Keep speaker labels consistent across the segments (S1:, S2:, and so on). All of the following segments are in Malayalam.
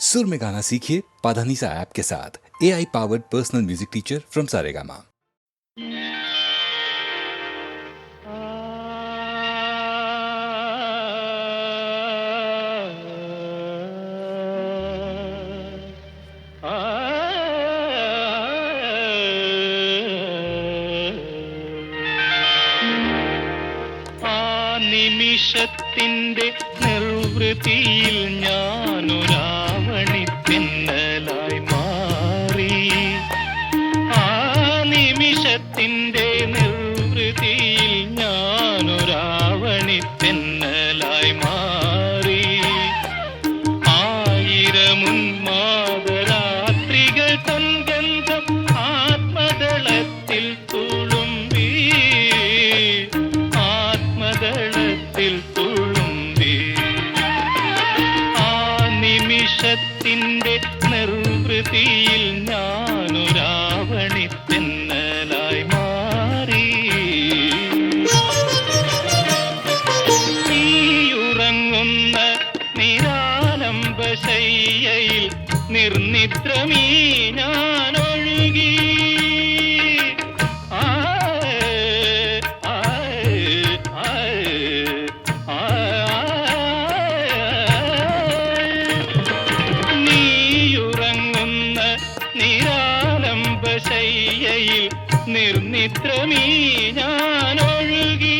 S1: सुर में गाना सीखिए पाधानीसा ऐप के साथ। AI powered personal music teacher from Saregama.
S2: നിമിഷത്തിന്റെ നിർവൃതിയിൽ ഞാനൊരാവണി പിന്നലായി മാറി. ആ നിമിഷത്തിന്റെ നിർവൃതിയിൽ ഞാനൊരാവണി പിന്നലായി മാറി. ആയിരമുന്മാദരാത്രികൾ തൻഗന്ധം ആത്മദളത്തിൽ തുളുമ്പി. തുളുമ്പി ആ നിമിഷത്തിന്റെ നിർവൃതിയിൽ ഞാനൊരാവണി തെന്നലായി മാറി. നീയുറങ്ങുന്ന നിരാലംബശയ്യയിൽ നിർനിദ്രമീ ഞാനൊഴുകി. ശയ്യയിൽ നിർനിദ്രമീ ഞാനൊഴുകി.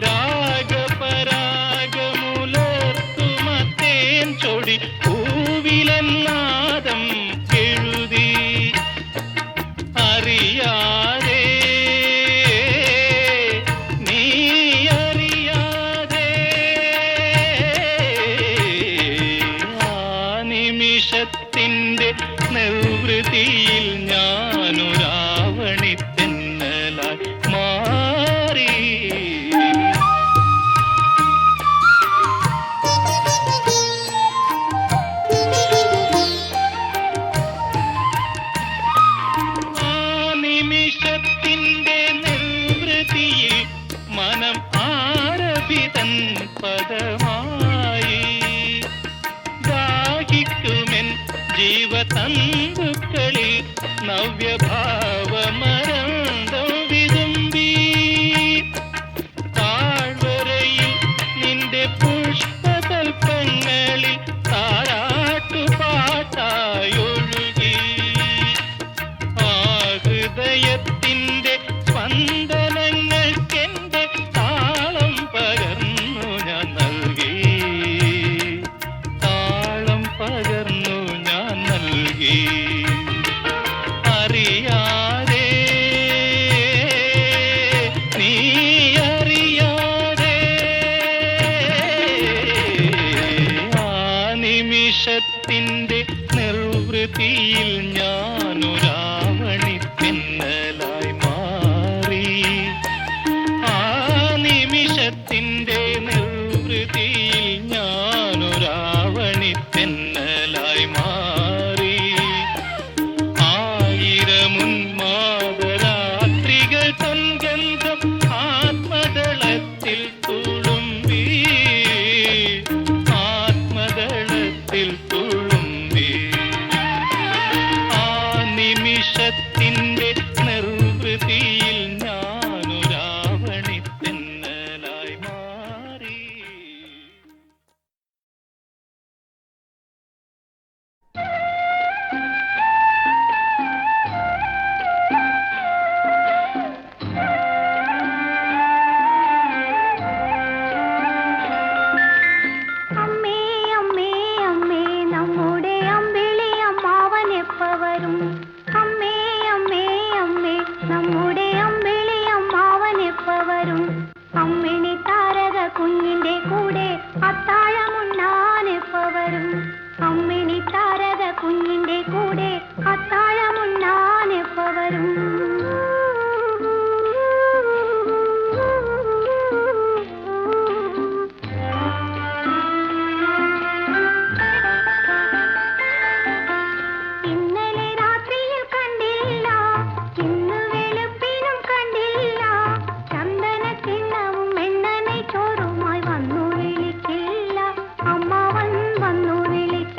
S2: രാഗപരാഗമുലർത്തുമത്തേൻ ചൊടി പൂവിലെന്നാദം എഴുതി. അറിയാതെ നീ അറിയാതെ ആ നിമിഷത്തിന്റെ നിർവൃതിയിൽ ഞാനൊരാവണി തെന്നലായി മാറി. ആ നിമിഷത്തിന്റെ നിർവൃതിയിൽ മനം ആരഭിതൻ പദമായി. ദാഹിക്കുമെൻ ജീവതന്തുക്കളിൽ നവ്യഭാവമരന്തം വിതുമ്പി. താഴ്വരയിൽ നിന്റെ പുഷ്പതൽപ്പങ്ങളിൽ താരാട്ടുപാട്ടായൊഴുകി. ആ ഹൃദയത്തിന്റെ സ്പന്ദനങ്ങൾക്കെന്റെ താളം പകർന്നു ഞാൻ നൽകി. താളം പകർന്നു ഞാൻ നൽകി. അറിയാതെ നീ അറിയാതെ ആ നിമിഷത്തിന്റെ നിർവൃതിയിൽ ഞാനൊരാവണി പിന്നലായി മാറി. ആ നിമിഷത്തിന്റെ നിർവൃതിയിൽ ഞാനൊരാവണി പിന്നലായി മാറി. ആയിരമുന്മാദരാത്രികൾ തൻഗന്ധം ആത്മദളത്തിൽ തുളുമ്പി. ആത്മദളത്തിൽ തുളുമ്പി ആ നിമിഷത്തിന്റെ നിർവൃതിയിൽ ഞാനൊരാവണി തെന്നലായി മാറി.
S3: അമ്മേ അമ്മേ അമ്മേ നമ്മുടെ അമ്പിളി അമ്മാവൻ എപ്പ വരും? അമ്മേ അമ്മേ അമ്മേ നമ്മുടെ അമ്പിളി അമ്മാവൻ എപ്പ വരും? അമ്മിണി താരക കുഞ്ഞിന്റെ കൂടെ അത്താഴമുണ്ണാൻ എപ്പ വരും? അമ്മിണി താരക കുഞ്ഞിന്റെ കൂടെ അത്താഴമുണ്ണാൻ എപ്പ വരും? ഇന്നലെ രാത്രിയിൽ കണ്ടില്ല, ഇന്ന് വെളുപ്പിനും കണ്ടില്ല. ചന്ദനക്കിണ്ണവും എണ്ണ ചോറുമായി വന്നു വിളിക്കില്ല. അമ്മാവൻ വന്നു വിളിക്കില്ല.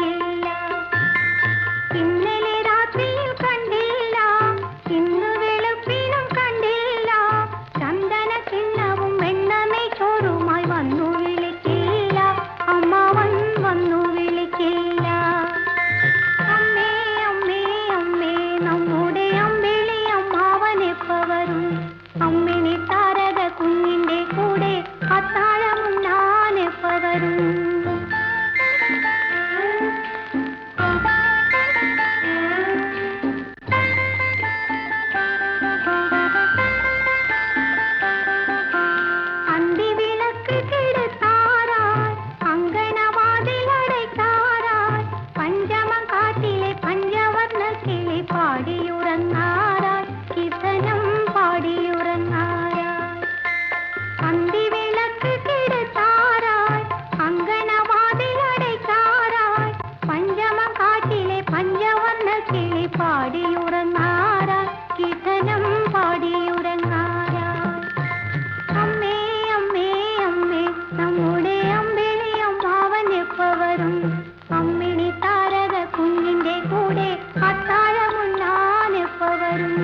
S3: വരും അമ്മിണി താരക കുഞ്ഞിന്റെ കൂടെ അത്താഴമുണ്ണാൻ എപ്പ വരും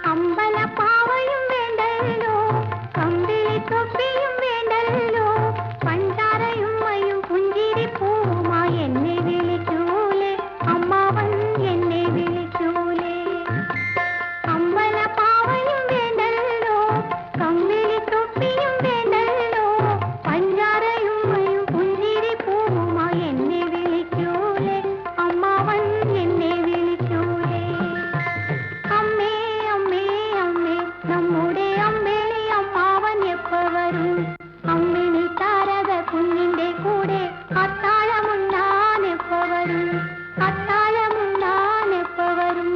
S3: അമ്പലപ്പാവയും വേണ്ടല്ലോ കമ്പിളി തൊപ്പിയും വേണ്ടല്ലോ പഞ്ചാരയുമ്മയും പുഞ്ചിരി പൂവുമായി എന്നെ വിളിക്കൂലേ അമ്മാവൻ എന്നെ വിളിക്കൂലേ അമ്പലപ്പാവയും വേണ്ടല്ലോ കമ്പിളി തൊപ്പിയും വേണ്ടല്ലോ പഞ്ചാരയുമ്മയും പുഞ്ചിരി പൂവുമായി എന്നെ വിളിക്കൂലേ അമ്മാവൻ എന്നെ വിളിക്കൂലേ അമ്മേ അമ്മേ അമ്മേ നമ്മുടെ അമ്മിണി അമ്മാവൻ എപ്പ വരും അമ്മിണി താരക കുഞ്ഞിന്റെ കൂടെ അത്താഴമുണ്ണാൻ എപ്പ വരും അത്താഴമുണ്ണാൻ എപ്പ വരും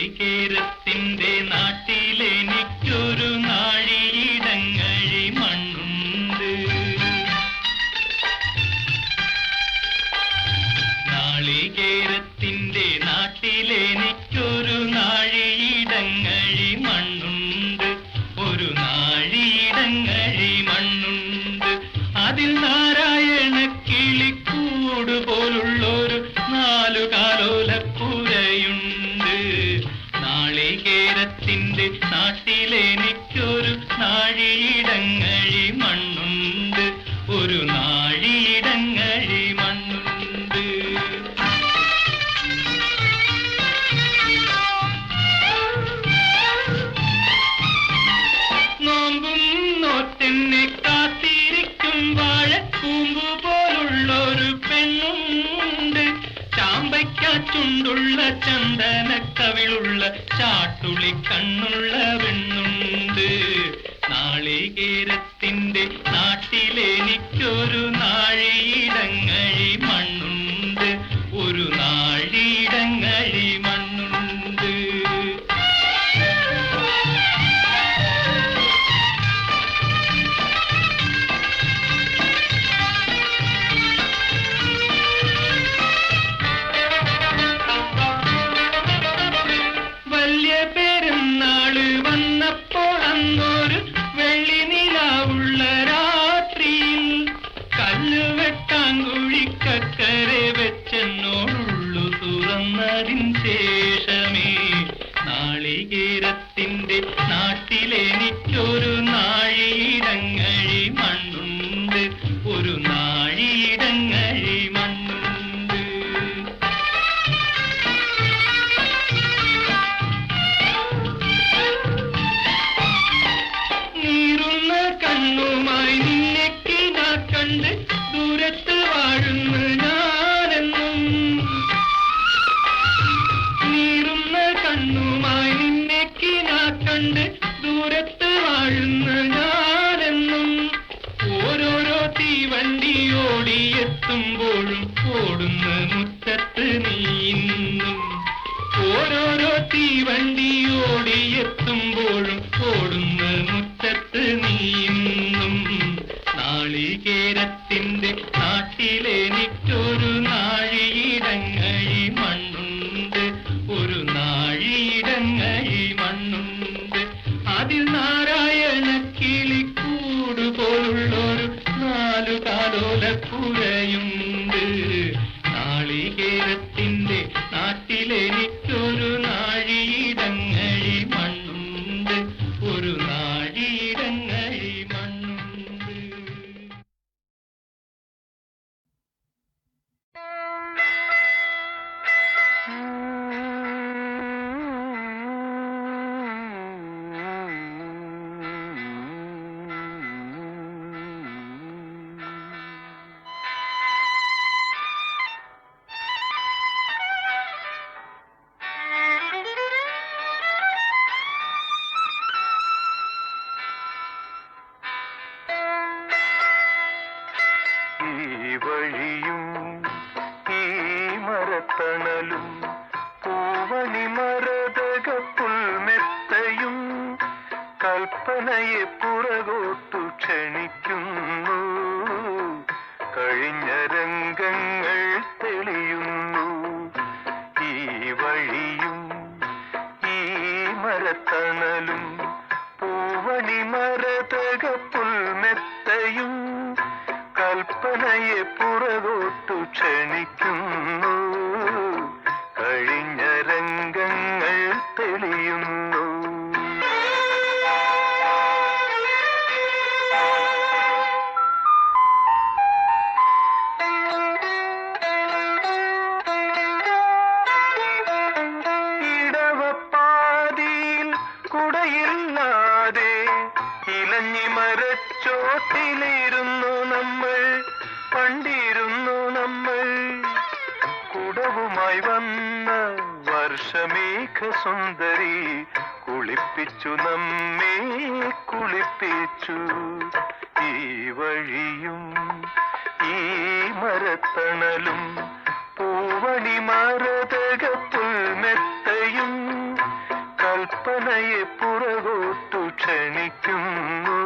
S2: നാളികേരത്തിന്റെ നാട്ടിലെനിക്കൊരു നാഴിയിടങ്ങഴി മണ്ണുണ്ട് നാളികേരത്തിന്റെ നാട്ടിലെനിക്കൊരു നാഴിയിടങ്ങഴി മണ്ണുണ്ട് ഒരു നാഴിയിടങ്ങഴി മണ്ണുണ്ട് അതിൽ നാരായണ കിളിക്കൂട് പോലുള്ളൊരു നാലുകാലോലപ്പുരയുണ്ട് നാളികേരത്തിന്റെ നാട്ടിലെനിക്കൊരു നാഴിയിടങ്ങഴി മണ്ണുണ്ട് ഒരു നാഴിയിടങ്ങഴി മണ്ണുണ്ട് നോമ്പും നോറ്റെന്നെ കാത്തിരിക്കും വാഴക്കൂമ്പു പോലുള്ളൊരു പെണ്ണുണ്ട് ചാമ്പയ്ക്കാച്ചുണ്ടുള്ള ചന്ദനക്കവിളുള്ള ചാട്ടുളി കണ്ണുള്ള പെണ്ണുണ്ട് നാളികേരത്തിന്റെ നാട്ടിലെനിക്കൊരു നാഴിയിടങ്ങഴി മണ്ണുണ്ട് ഒരു നാഴിയിടങ്ങഴി മണ്ണുണ്ട് വലിയ പെരുന്നാള് വന്നപ്പോൾ അന്നൊരു വെള്ളി നിലാവുള്ള രാത്രിയിൽ കല്ല് വെട്ടാങ്കുഴിക്കക്കരെ വെച്ചെന്നോടുള്ളു തുറന്നതിൻ ശേഷമേ നാളികേരത്തിന്റെ നാട്ടിലെനിക്കൊരു നാഴിയിടങ്ങഴി മണ്ണുണ്ട് ഒരു നാഴിയിടങ്ങഴി മണ്ണുണ്ട് നീറുന്ന കണ്ണുമായി നിന്നെക്ക് ഞാൻ കണ്ട് ദൂരത്ത് വാഴുന്ന ഞാനെന്നും നീറുന്ന കണ്ണുമായി നിന്നെക്ക് ഞാൻ കണ്ട് ദൂരത്ത് വാഴുന്ന ഞാനെന്നും ഓരോരോ തീവണ്ടി ഓടിയെത്തുമ്പോഴും ഓടുന്ന മുറ്റത്ത് നീന്നും ഓരോരോ തീവണ്ടി ഓടിയെത്തുമ്പോഴും ഓടുന്ന മുറ്റത്ത് നീന്നും നാളികേരത്തിന്റെ നാട്ടിലെനിക്കൊരു നാഴിയിടങ്ങഴി മണ്ണുണ്ട് ഒരു നാഴിയിടങ്ങഴി മണ്ണുണ്ട് അതിൽ നാരായണ കിളിക്കൂട് പോലുള്ളൊരു നാലുകാലോലപ്പുരയുണ്ട് നാളികേരത്തിന്റെ നാട്ടിലെനിക്കൊരു നാഴിയിടങ്ങഴി മണ്ണുണ്ട് ഒരു നാഴിയിടങ്ങഴി മണ്ണുണ്ട്
S4: ക്ഷണിക്കുന്നു. കഴിഞ്ഞ രംഗങ്ങൾ തെളിയുന്നു. ഈ വഴിയും ഈ മരത്തണലും പൂവണി മരതക പുൽമെത്തയും കൽപ്പനയെ പുറകോട്ടു ക്ഷണിക്കുന്നു. കഴിഞ്ഞ രംഗങ്ങൾ തെളിയുന്നു. ഇടവപ്പാതിയിൽ കുടയില്ലാതെ ഇലഞ്ഞി മരച്ചോട്ടിലിരുന്നു നമ്മൾ, പണ്ടിരുന്നു നമ്മൾ. കുടവുമായി വന്ന വർഷമേഘ സുന്ദരി കുളിപ്പിച്ചു നമ്മെ കുളിപ്പിച്ചു. ഈ വഴിയും ഈ മരത്തണലും പൂവണി മരതക പുൽമെത്തയും കൽപ്പനയെ പുറകോട്ടു ക്ഷണിക്കുന്നു.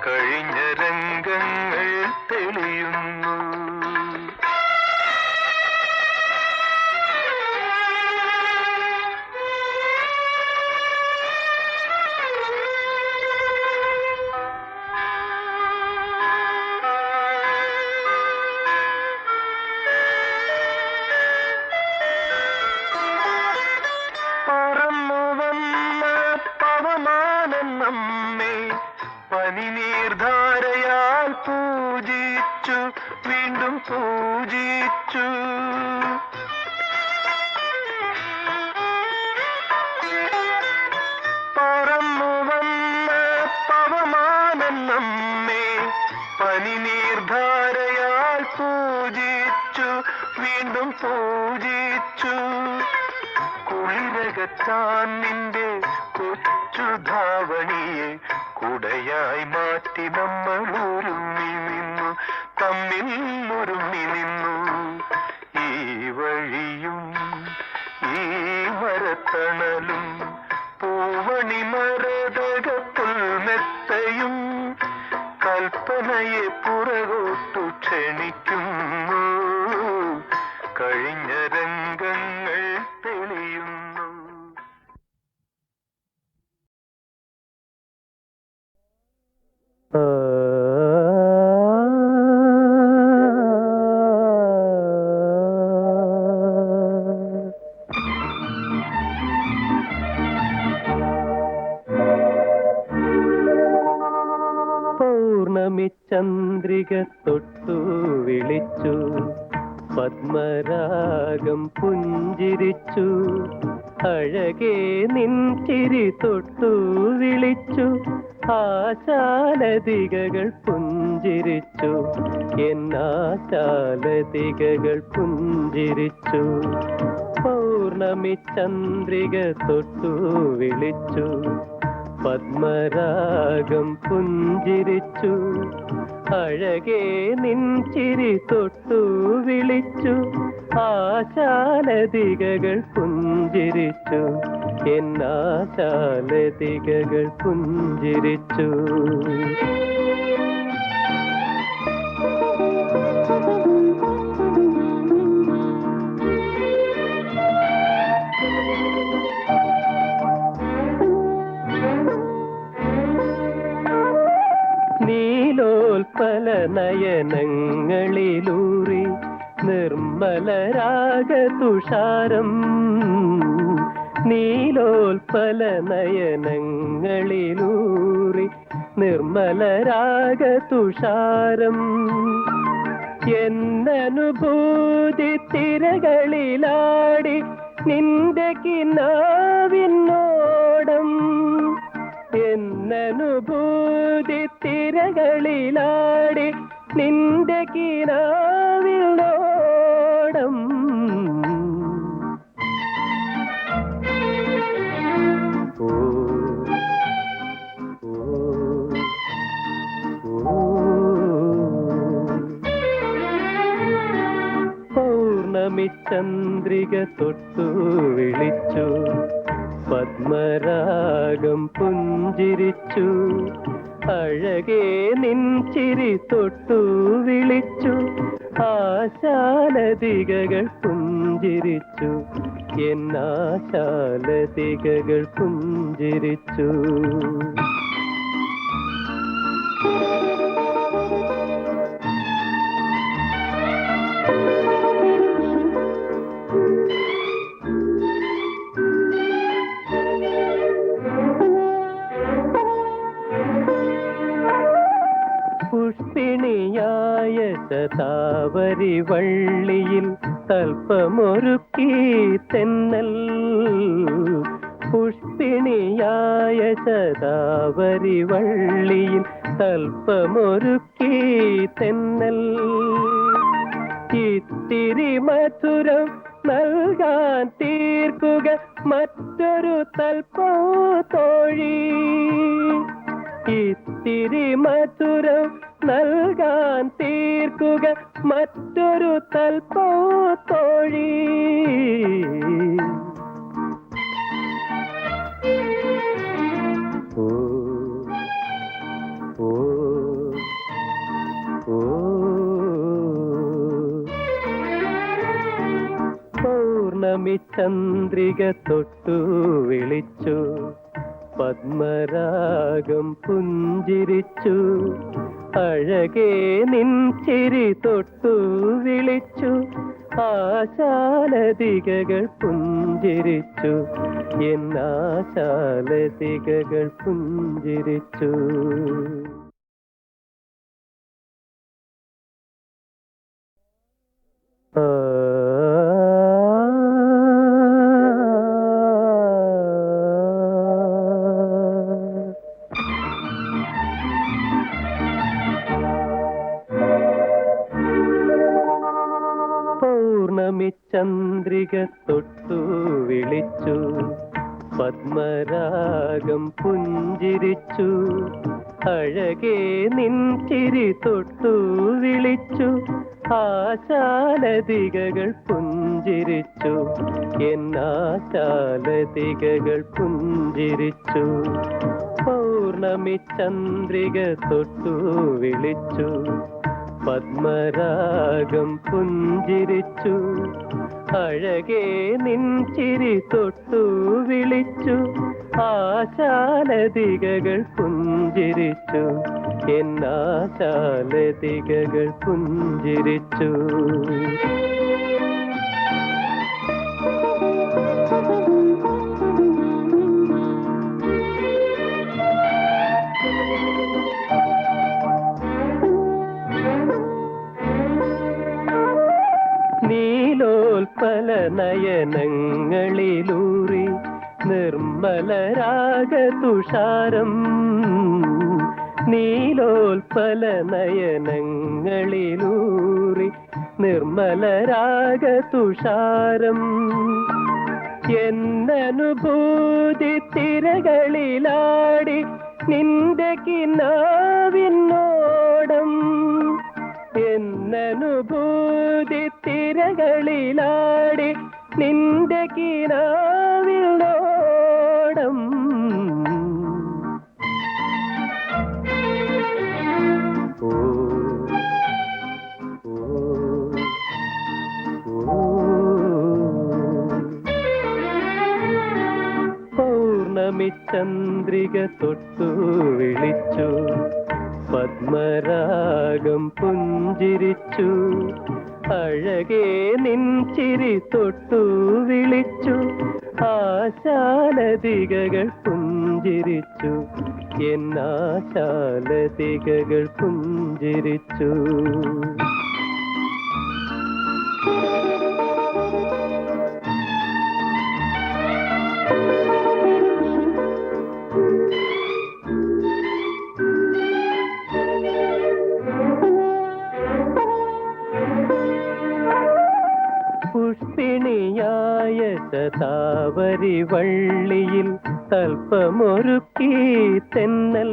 S4: കഴിഞ്ഞ രംഗങ്ങൾ തെളിയുന്നു. നമ്മെ പനിനീർധാരയാൽ പൂജിച്ചു, വീണ്ടും പൂജിച്ചു. പറന്നു വന്ന പവമാനം നമ്മെ പനിനീർധാരയാൽ പൂജിച്ചു, വീണ്ടും പൂജിച്ചു. കുളിരകറ്റാൻ നിന്റെ കൊച്ചു ധാവണിയെ കുടയായി മാറ്റി നമ്മൾ ഒരുങ്ങി നിന്നു, തമ്മിൽ ഒരുങ്ങി നിന്നു. ഈ വഴിയും ഈ മരത്തണലും പൂവണി മരതക പുൽമെത്തയും കൽപ്പനയെ പുറകോട്ടു ക്ഷണിക്കുന്നു. കഴിഞ്ഞ രംഗങ്ങൾ തെളിയുന്നു. പൗർണമി ചന്ദ്രിക തൊട്ടു വിളിച്ചു, പത്മരാഗം പുഞ്ചിരിച്ചു. അഴകേ നിൻ ചിരി തൊട്ടു വിളിച്ചു, ആശാലതികകൾ പുഞ്ചിരിച്ചു. എന്നാശാലതികകൾ പുഞ്ചിരിച്ചു. പൗർണമി ചന്ദ്രിക തൊട്ടു വിളിച്ചു, പത്മരാഗം പുഞ്ചിരിച്ചു. അഴകേ നിൻ ചിരി തൊട്ടു വിളിച്ചു, ആശാലതികകൾ പുഞ്ചിരിച്ചു. എന്നാശാലതികകൾ പുഞ്ചിരിച്ചു. നീലോൽപല നയനങ്ങളിലൂറി നിർമ്മലരാഗ തുഷാരം. നീലോൽപല നയനങ്ങളിലൂറി നിർമ്മലരാഗ തുഷാരം. എന്നനുഭൂതി തിരകളിലാടി നിന്റെ കിനാവിനോടം. എന്നനുഭൂതി തിരകളിലാടി നിന്റെ കിനാവിനോടം. പൗർണമി ചന്ദ്രിക തൊട്ടു വിളിച്ചു, പത്മരാഗം പുഞ്ചിരിച്ചു. അഴകേ നിൻ ചിരി തൊട്ടു വിളിച്ചു ആശാലതികകൾ പുഞ്ചിരിച്ചു എന്നാശാലതികകൾ പുഞ്ചിരിച്ചു പുഷ്പിണിയായ ശതാവരി വള്ളിയിൽ തൽപ്പമൊരുക്കി തെന്നൽ പുഷ്പിണിയായ ശതാവരി വള്ളിയിൽ തൽപ്പമൊരുക്കി തെന്നൽ ഇത്തിരി മധുരം നൽകാൻ തീർക്കുക മറ്റൊരു തൽപ്പോ തോഴി ഇത്തിരി മധുരം നൽകാൻ തീർക്കുക മറ്റൊരു തൽപ്പോ തോഴി ഓ ഓ ഓ പൗർണമി ചന്ദ്രിക തൊട്ടു വിളിച്ചു പത്മരാഗം പുഞ്ചിരിച്ചു അഴകേ നിൻ ചിരി തൊട്ടു വിളിച്ചു ആശാലതികകൾ പുഞ്ചിരിച്ചു എന്നാശാലതികകൾ പുഞ്ചിരിച്ചു ചന്ദ്രിക തൊട്ടു വിളിച്ചു പത്മരാഗം പുഞ്ചിരിച്ചു അഴകേ നിൻ ചിരി തൊട്ടു വിളിച്ചു ആശാലതികകൾ പുഞ്ചിരിച്ചു എന്നാശാലതികകൾ പുഞ്ചിരിച്ചു പൗർണമി ചന്ദ്രിക തൊട്ടു വിളിച്ചു പത്മരാഗം പുഞ്ചിരിച്ചു അഴകേ നിൻ ചിരി തൊട്ടു വിളിച്ചു ആശാലതികകൾ പുഞ്ചിരിച്ചു എന്നാശാലതികകൾ പുഞ്ചിരിച്ചു നീലോൽപല നയനങ്ങളിലൂറി നിർമ്മലരാഗ തുഷാരം നീലോൽപല നയനങ്ങളിലൂറി നിർമ്മലരാഗ തുഷാരം എന്നനുഭൂതി തിരകളിലാടി നിന്റെ കിനാവിനോടം എന്നനുഭൂതി തിരകളിലാടി നിന്റെ കിനാവിനോടം ഓ ഓ ഓ പൗർണമി ചന്ദ്രിക തൊട്ടു വിളിച്ചു പത്മരാഗം പുഞ്ചിരിച്ചു അഴകേ നിൻ ചിരി തൊട്ടു വിളിച്ചു ആശാലതികകൾ പുഞ്ചിരിച്ചു എന്നാശാലതികകൾ പുഞ്ചിരിച്ചു പുഷ്പിണിയായ ശതാവരി വള്ളിയിൽ തൽപ്പമൊരുക്കി തെന്നൽ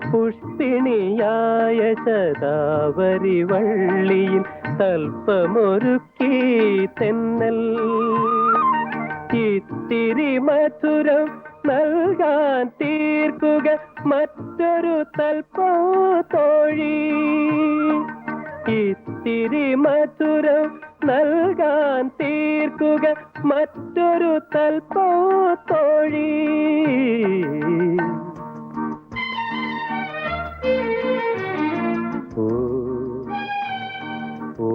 S4: പുഷ്പിണിയായ ശതാവരി വള്ളിയിൽ തൽപ്പമൊരുക്കി തെന്നൽ ഇത്തിരി മധുരം നൽകാൻ തീർക്കുക മറ്റൊരു തൽപ്പോ തോഴി, ഇത്തിരി മധുരം നൽകാൻ തീർക്കുക മറ്റൊരു തൽപ്പോ തോഴി. ഓ ഓ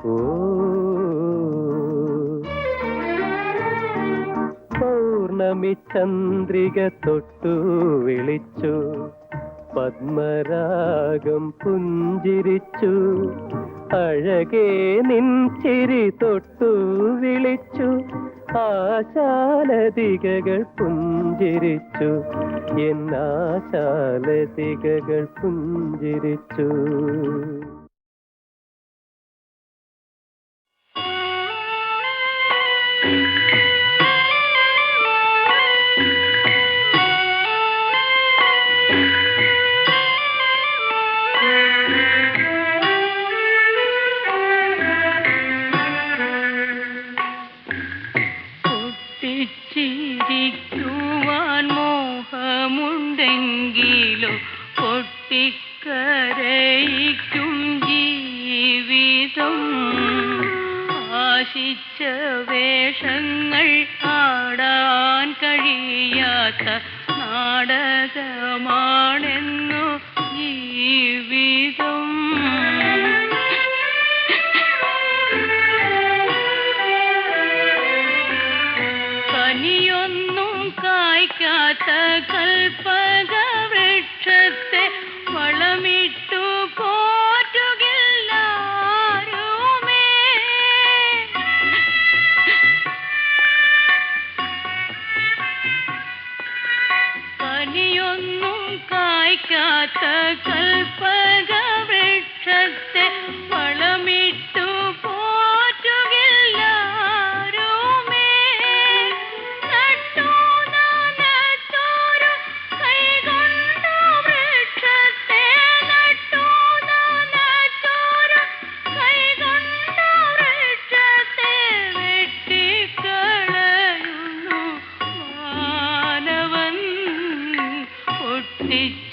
S4: ഓ പൗർണമി ചന്ദ്രിക തൊട്ടു വിളിച്ചു, പത്മരാഗം പുഞ്ചിരിച്ചു, അഴകേ നിൻ ചിരി തൊട്ടു വിളിച്ചു, ആശാലതികകൾ പുഞ്ചിരിച്ചു, എന്നാശാലതികകൾ പുഞ്ചിരിച്ചു.
S5: ചിരിക്കുവാൻ മോഹമുണ്ടെങ്കിലോ പൊട്ടിക്കരയിക്കും ജീവിതം. ആശിച്ച വേഷങ്ങൾ ആടാൻ കഴിയാത്ത നാടകമാണെന്നു ജീവിതം. കനിയൊന്നും കായ്ക്കാത്ത കൽപ്പക വൃക്ഷത്തെ വളമിട്ടു പോറ്റുകില്ലാരുമേ. കനിയൊന്നും കായ്ക്കാത്ത കൽപ്പക വൃക്ഷത്തെ വളമിട്ടു പോറ്റുകില്ലാരുമേ.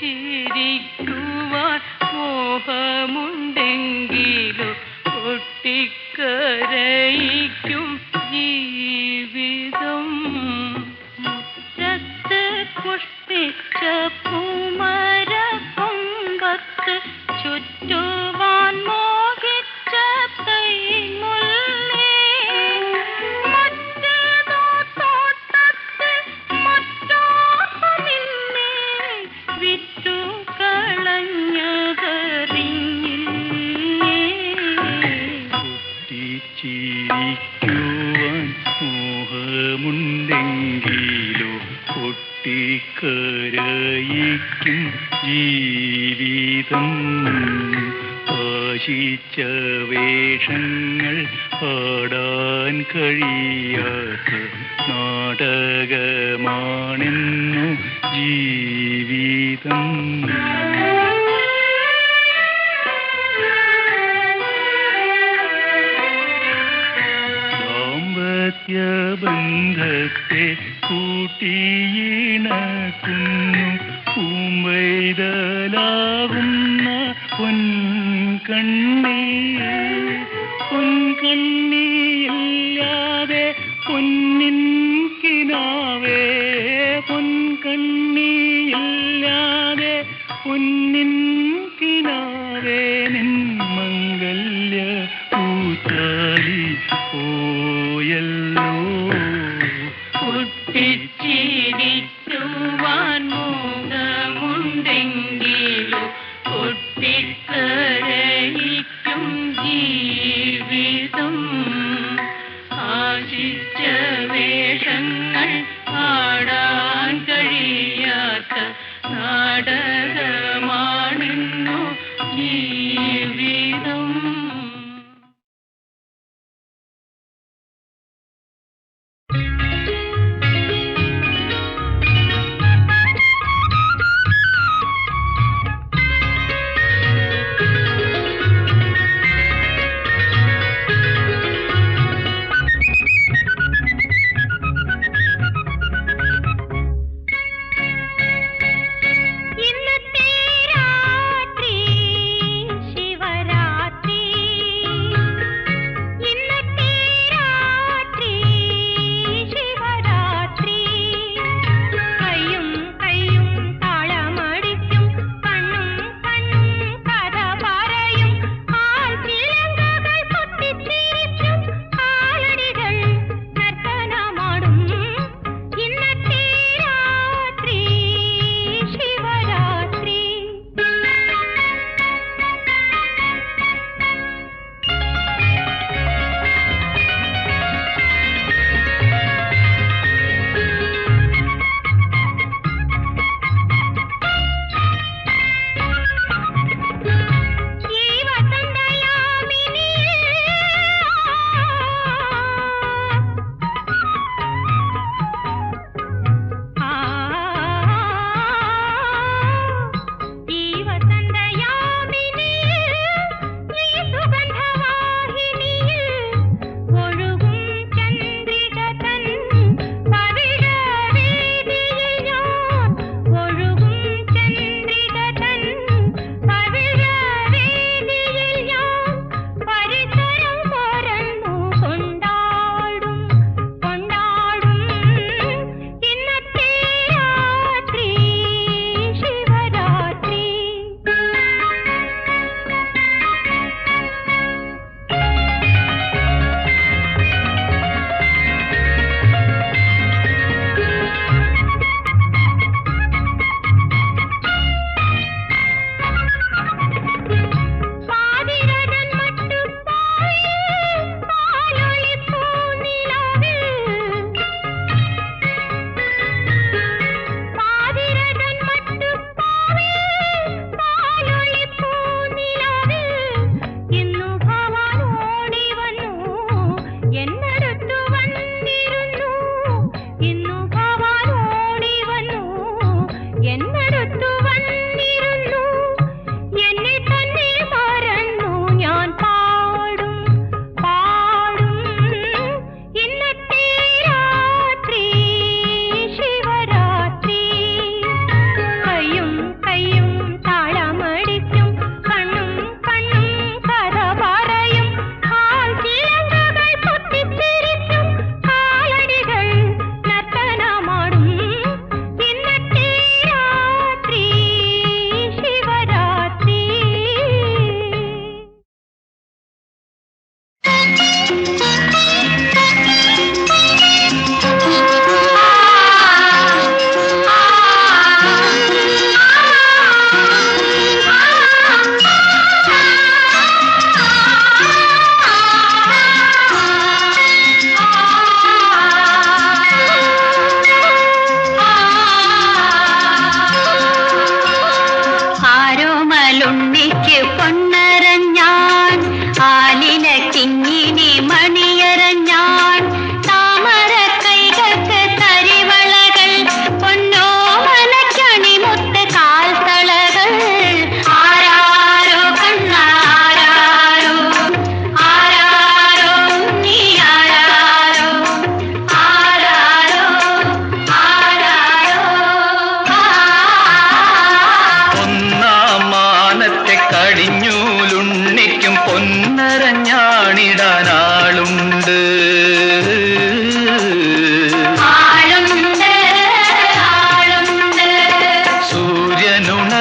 S5: ചിരിക്കുവാൻ മോഹമുണ്ടെങ്കിലോ പൊട്ടിക്കരയിക്കും ജീവിതം. മുറ്റത്ത് പുഷ്പിച്ച പൂമരക്കൊമ്പത്ത് ചുറ്റുവാൻ മോഹിച്ച കൈമുല്ലേ. മറ്റേതോ തോട്ടത്തിൽ മറ്റോർമ്മ നിന്നെ വിറ്റു കളഞ്ഞതറിഞ്ഞില്ലേ.
S2: ചിരിക്കുവാൻ മോഹമുണ്ടെങ്കിലോ പൊട്ടിക്കരയിക്കും ജീവിതം. ആശിച്ച വേഷങ്ങൾ പാടാൻ കഴിയാത്ത നാടകമാണെന്നു ജീവിതം. ബന്ധത്തെ കൂട്ടിയിണക്കുന്നു പൂമ്പൈതലാകുന്ന പൊൻകണ്ണി. പൊൻകണ്ണിയില്ലാതെ പൊന്നിൻ കിനാവേ, പൊൻകണ്ണിയില്ലാതെ പൊന്നിൻ കിനാവേ, നിൻ മംഗല്യ പൂത്താലി പോയല്ലോ.
S5: പൊട്ടിച്ചിരിക്കുവാൻ മോഹമുണ്ടെങ്കിലോ പൊട്ടിക്കരയിക്കും ജീവിതം. ആശിച്ച വേഷങ്ങൾ ആടാൻ കഴിയാത്ത നാടകമാണെന്നു ജീവിതം.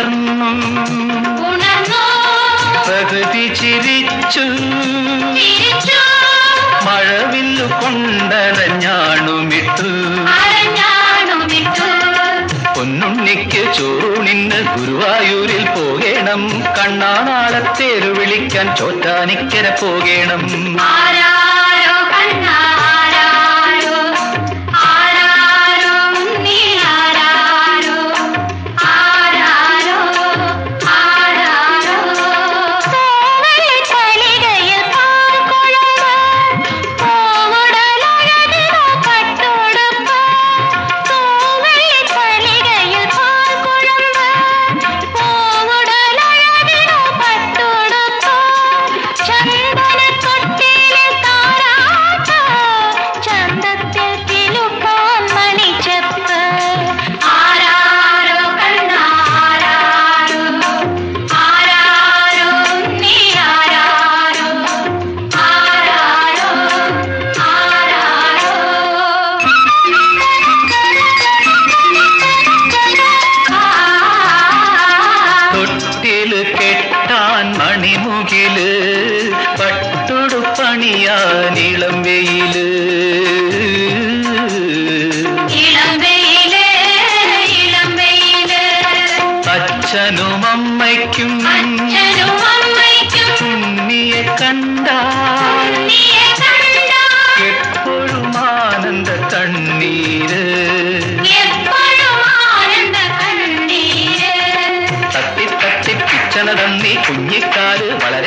S2: ഉണർന്നു
S5: ഉണർന്നു
S2: പ്രകൃതി ചിരിച്ചു
S5: തിരിച്ചു
S2: മഴവില്ലു കൊണ്ടരഞ്ഞാണുമിട്ടു
S5: അരഞ്ഞാണുമിട്ടു
S2: പൊന്നുണ്ണിക്ക് ചോറൂണിന് ഗുരുവായൂരിൽ പോകണം കണ്ണാനാളത്തേരു വിളിക്കാൻ ചോറ്റാനിക്കര പോകണം
S5: ആരാരോ കണ്ണാരാരോ ആരാരോ നീ ആരാരോ ആരാരോ ആരാരോ
S3: കലികയിൽ പാൽക്കുഴമ്പ് പൂവുടലഴകിലോ പട്ടുടുപ്പ് കലികയിൽ പാൽക്കുഴമ്പ് പൂവുടലഴകിലോ പട്ടുടുപ്പ് ചന്ദനക്കൊട്ടിലെ താരാട്ട് ചന്തത്തിൽ കിലുക്കാൻ മണിച്ചെപ്പ്
S5: ആരാരോ കണ്ണാരാരോ ആരാരോ നീ ആരാരോ ആരാരോ
S2: തൊട്ടില് കെട്ടാൻ മണിമുകില് പട്ടുടുപ്പണിയാൻ ഇളം വെയില്
S5: ഇളം വെയില് ഇളം വെയില്
S2: അച്ഛനും അമ്മയ്ക്കും
S5: അച്ഛനും അമ്മയ്ക്കും
S2: ഉണ്ണിയെ കണ്ടാൽ
S5: നീയെ കണ്ടാൽ
S2: എപ്പോഴും ആനന്ദ കണ്ണീര്
S5: എപ്പോഴും ആനന്ദ കണ്ണീര്
S2: തട്ടി തട്ടി പിച്ചണ തന്നി കുഞ്ഞിക്കാല് വളരെ